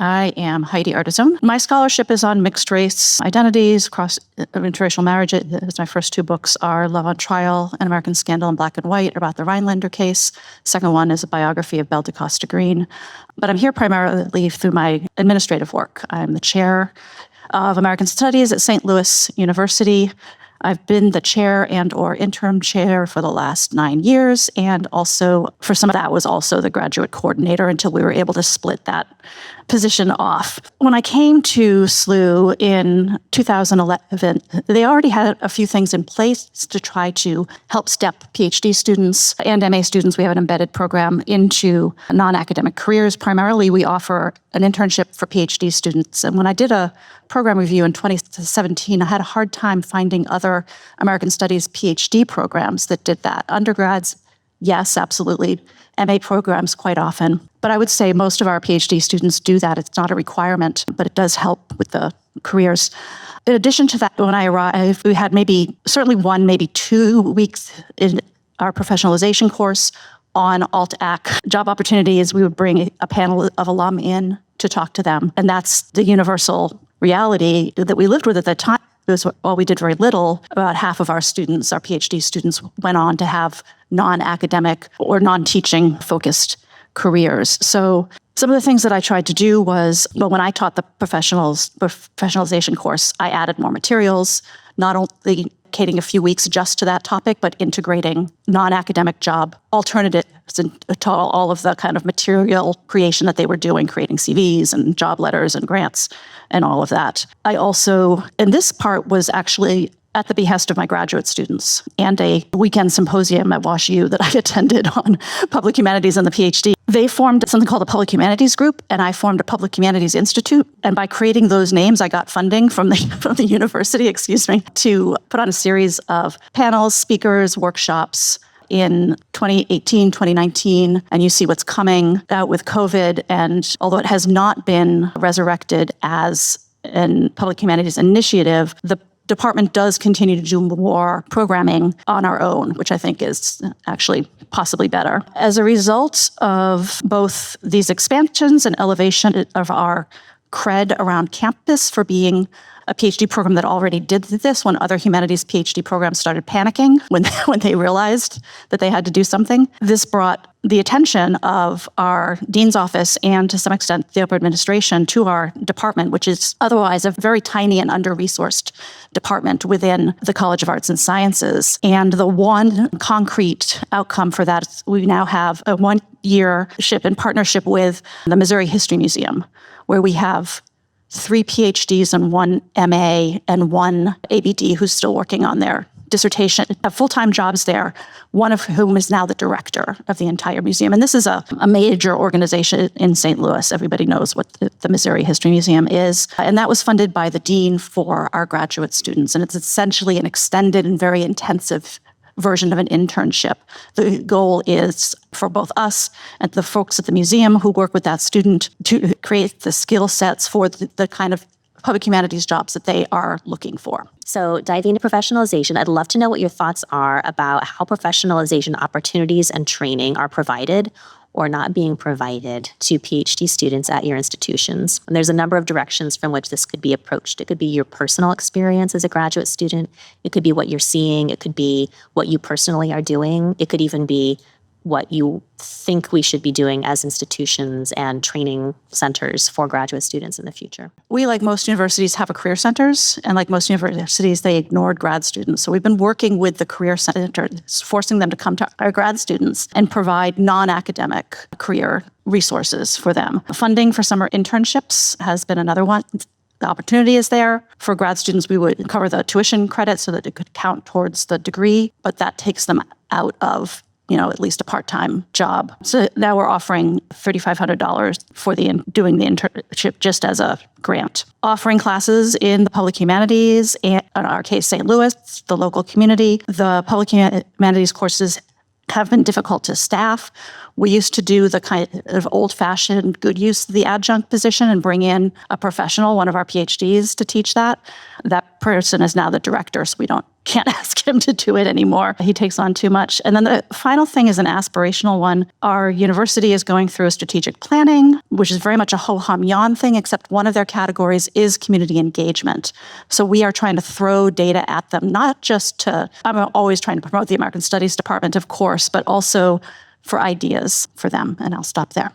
I am Heidi Ardizzone. My scholarship is on mixed race identities, cross interracial marriage. My first two books are Love on Trial, An American Scandal in Black and White, about the Rhinelander case. Second one is a biography of Belle DaCosta Green. But I'm here primarily through my administrative work. I'm the chair of American Studies at St. Louis University. I've been the chair and or interim chair for the last 9 years, and also for some of that was also the graduate coordinator until we were able to split that position off. When I came to SLU in 2011, they already had a few things in place to try to help step PhD students and MA students. We have an embedded program into non-academic careers. Primarily, we offer an internship for PhD students. And when I did a program review in 2017, I had a hard time finding other American Studies PhD programs that did that. Undergrads, yes, absolutely. MA programs quite often. But I would say most of our PhD students do that. It's not a requirement, but it does help with the careers. In addition to that, when I arrived, we had certainly 1, maybe 2 weeks in our professionalization course on alt-ac job opportunities. We would bring a panel of alum in to talk to them. And that's the universal reality that we lived with at the time. While we did very little, about half of our students, our PhD students, went on to have non-academic or non-teaching focused careers. So some of the things that I tried to do was, when I taught the professionalization course, I added more materials, not only dedicating a few weeks just to that topic, but integrating non-academic job alternatives to all of the kind of material creation that they were doing, creating CVs and job letters and grants and all of that. I also, and this part was actually at the behest of my graduate students and a weekend symposium at WashU that I attended on public humanities and the PhD. They formed something called the Public Humanities Group, and I formed a Public Humanities Institute. And by creating those names, I got funding from the university, to put on a series of panels, speakers, workshops in 2018, 2019, and you see what's coming out with COVID. And although it has not been resurrected as a public humanities initiative, the department does continue to do more programming on our own, which I think is actually possibly better. As a result of both these expansions and elevation of our cred around campus for being a PhD program that already did this, when other humanities PhD programs started panicking when they realized that they had to do something, this brought the attention of our dean's office and to some extent the upper administration to our department, which is otherwise a very tiny and under-resourced department within the College of Arts and Sciences. And the one concrete outcome for that is we now have a 1-year in partnership with the Missouri History Museum, where we have 3 PhDs and 1 MA and 1 ABD who's still working on their dissertation, have full-time jobs there, one of whom is now the director of the entire museum. And this is a major organization in St. Louis. Everybody knows what the Missouri History Museum is. And that was funded by the dean for our graduate students. And it's essentially an extended and very intensive version of an internship. The goal is for both us and the folks at the museum who work with that student to create the skill sets for the kind of public humanities jobs that they are looking for. So diving into professionalization, I'd love to know what your thoughts are about how professionalization opportunities and training are provided or not being provided to PhD students at your institutions. And there's a number of directions from which this could be approached. It could be your personal experience as a graduate student. It could be what you're seeing. It could be what you personally are doing. It could even be what you think we should be doing as institutions and training centers for graduate students in the future. We, like most universities, have a career centers, and like most universities, they ignored grad students. So we've been working with the career centers, forcing them to come to our grad students and provide non-academic career resources for them. Funding for summer internships has been another one. The opportunity is there. For grad students, we would cover the tuition credit so that it could count towards the degree, but that takes them out of at least a part-time job. So now we're offering $3,500 for doing the internship just as a grant. Offering classes in the public humanities, and in our case, St. Louis, the local community. The public humanities courses have been difficult to staff. We used to do the kind of old-fashioned good use of the adjunct position and bring in a professional, one of our PhDs, to teach that. That person is now the director, so we can't ask him to do it anymore. He takes on too much. And then the final thing is an aspirational one. Our university is going through a strategic planning, which is very much a ho-hum yawn thing, except one of their categories is community engagement. So we are trying to throw data at them, not just I'm always trying to promote the American Studies department, of course, but also for ideas for them. And I'll stop there.